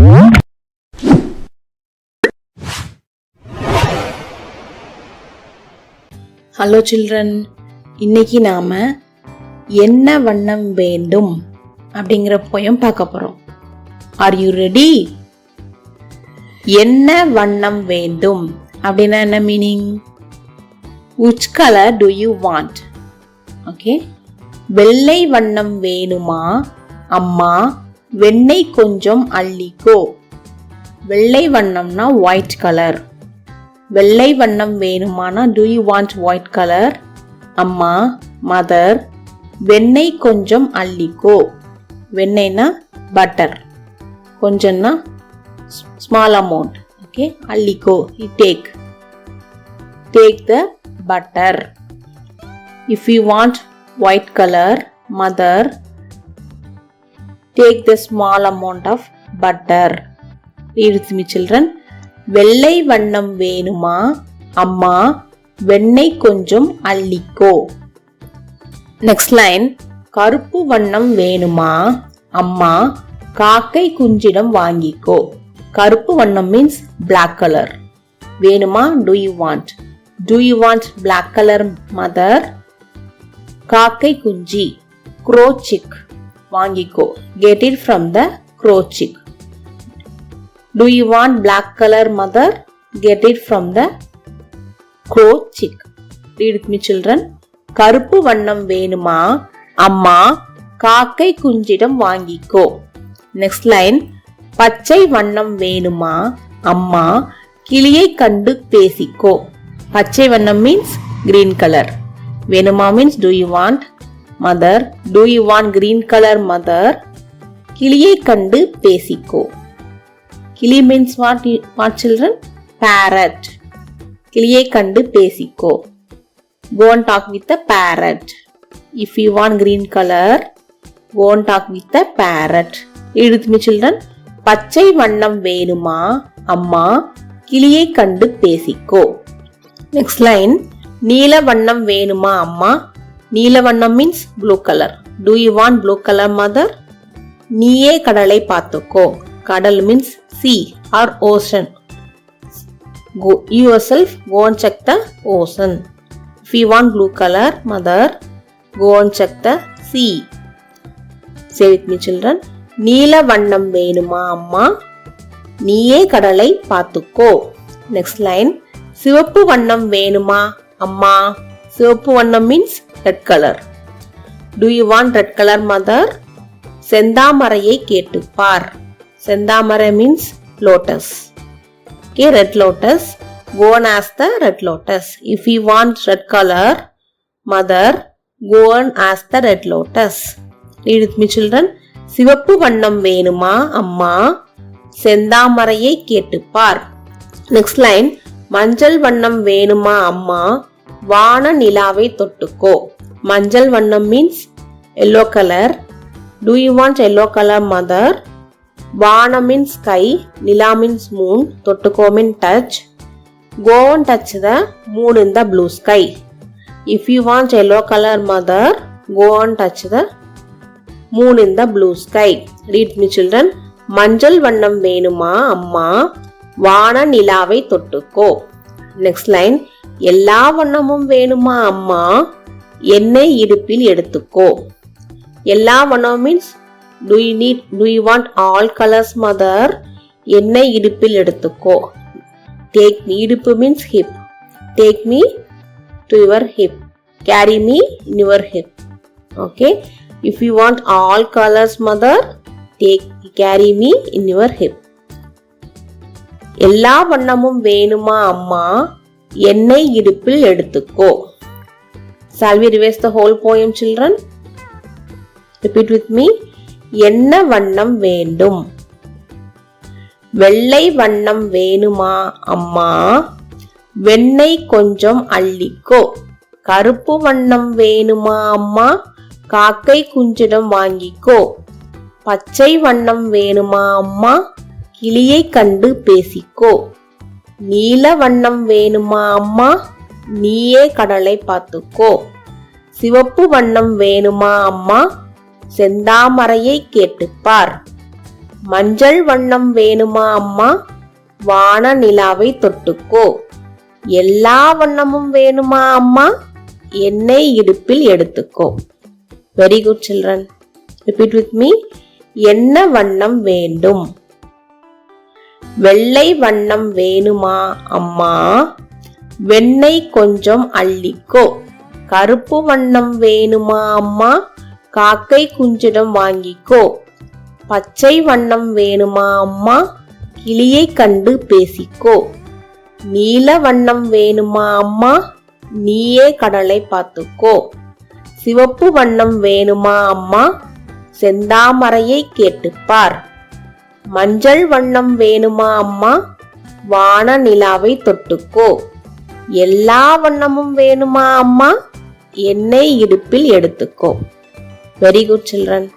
Hello children, இன்னைக்கு நாம என்ன வண்ணம் வேண்டும் அப்படிங்கிற போயம் பார்க்க போறோம். Are you ready? என்ன வண்ணம் வேண்டும் அப்படின்னா என்ன meaning? which color do you want? Okay, வெள்ளை வண்ணம் வேணுமா அம்மா, வெண்ணெய் கொஞ்சம் அள்ளிக்கோ. வெள்ளை வண்ணம்னா ஒயிட் கலர். வெள்ளை வண்ணம் வேணுமானா do you want white color? அம்மா, மதர், வெண்ணெய் கொஞ்சம் அள்ளிக்கோ. வெண்ணெய்னா பட்டர், கொஞ்சம்னா small amount. ஓகே, அள்ளிக்கோ, you take the butter. If you want white color, mother, take the small amount of butter. Read with me children. வெள்ளை வண்ணம் வேணுமா அம்மா, வெண்ணெய் கொஞ்சம் அள்ளிக்கோ. நெக்ஸ்ட் லைன், கருப்பு வண்ணம் வேணுமா அம்மா, காக்கை குஞ்சிடம் வாங்கிக்கோ. கருப்பு வண்ணம் மீன்ஸ் black color. வேணுமா, do you want? Do you want black color mother? காக்கை குஞ்சி, crow chick, வாங்கிக்கோ. Get it from the crow chick. Do you want black color mother? Get it from the crow chick. Read with me children. கருப்பு வண்ணம் வேணுமா அம்மா, காக்கை குஞ்சிடம் வாங்கிக்கோ. Next line, பச்சை வண்ணம் வேணுமா அம்மா, கிளியை கண்டு பேசிக்கோ. பச்சை வண்ணம் மீன்ஸ் green color. வேணுமா means do you want? mother, do you want green color mother? கிளியை கண்டு பேசிக்கோ. கிளி means what children? Parrot. கிளியை கண்டு பேசிக்கோ. Go and talk with the parrot. If you want green color, go and talk with the parrot. Read with me children. பச்சை வண்ணம் வேணுமா அம்மா, கிளியை கண்டு பேசிக்கோ. Next line, நீல வண்ணம் வேணுமா அம்மா. நீல வண்ணம் means blue color. Do you want blue color mother? நீயே கடலை பார்த்துக்கோ. கடல் means sea or ocean. Go yourself, go and check the ocean. If you want blue color mother, go and check the sea. Say with me children. நீல வண்ணம் வேணுமா அம்மா, நீயே கடலை பார்த்துக்கோ. Next line, சிவப்பு வண்ணம் வேணுமா அம்மா. சிவப்பு வண்ணம் means red color. Do you want red color mother? செந்தாமரையை கேட்டுப்பார். செந்தாமரை means lotus. Okay, red lotus. Go and ask the red lotus. If you want red color mother, go and ask the red lotus. Read with me children. சிவப்பு வண்ணம் வேணுமா அம்மா, செந்தாமரையை கேட்டுப்பார். Next line, மஞ்சள் வண்ணம் வேணுமா அம்மா, வான நிலாவை தொட்டுக்கோ. மஞ்சள் வண்ணம் means yellow color. Do you want yellow color mother? வான means sky, Nila means moon, தொட்டுக்கோ means touch. Go and touch the moon in the blue sky. If you want yellow color mother, go and touch the moon in the blue sky. Read me children. மஞ்சள் வண்ணம் வேணுமா அம்மா, வான நிலாவை தொட்டுக்கோ. Next line, எல்லா வண்ணமும் வேணுமா அம்மா, எண்ணெய் இடுப்பில் எடுத்துக்கோ. எல்லா வண்ணம் means do you want all colors mother? எண்ணெய் இடுப்பில் எடுத்துக்கோ. Take me, இடுப்பு means hip. Take me to your hip. Carry me in your hip. Okay. If you want all colors mother, carry me in your hip. எல்லா வண்ணமும் வேணுமா அம்மா, எண்ணெய் இடுப்பில் எடுத்துக்கோ. Shall we revise the whole poem children? Repeat with me. என்ன வண்ணம் வேண்டும்? வெள்ளை வண்ணம் வேணுமா அம்மா, வெண்ணெய் கொஞ்சம் அள்ளிக்கோ. கருப்பு வண்ணம் வேணுமா அம்மா, காக்கை குஞ்சிடம் வாங்கிக்கோ. பச்சை வண்ணம் வேணுமா அம்மா, கிளியை கண்டு பேசிக்கோ. நீல வண்ணம் வேணுமா அம்மா, நீயே கடலை பார்த்துக்கோ. சிவப்பு வண்ணம் வேணுமா அம்மா, செந்தாமரையை கேட்டுப்பார். மஞ்சள் வண்ணம் வேணுமா அம்மா, வான நிலாவை தொட்டுக்கோ. எல்லா வண்ணமும் வேணுமா அம்மா, என்னை இடுப்பில் எடுத்துக்கோ. Very good children. Repeat with me. என்ன வண்ணம் வேண்டும்? வெள்ளை வண்ணம் வேணுமா அம்மா, வெண்ணெய் கொஞ்சம் அள்ளிக்கோ. கருப்பு வண்ணம் வேணுமா அம்மா, காக்கை குஞ்சிடம் வாங்கிக்கோ. பச்சை வண்ணம் வேணுமா அம்மா, கிளியை கண்டு பேசிக்கோ. நீல வண்ணம் வேணுமா அம்மா, நீயே கடலை பார்த்துக்கோ. சிவப்பு வண்ணம் வேணுமா அம்மா, செந்தாமரையை கேட்டுப்பார். மஞ்சள் வண்ணம் வேணுமா அம்மா, வான நிலாவை தொட்டுக்கோ. எல்லா வண்ணமும் வேணுமா அம்மா, என்னை இடுப்பில் எடுத்துக்கோ. Very good children.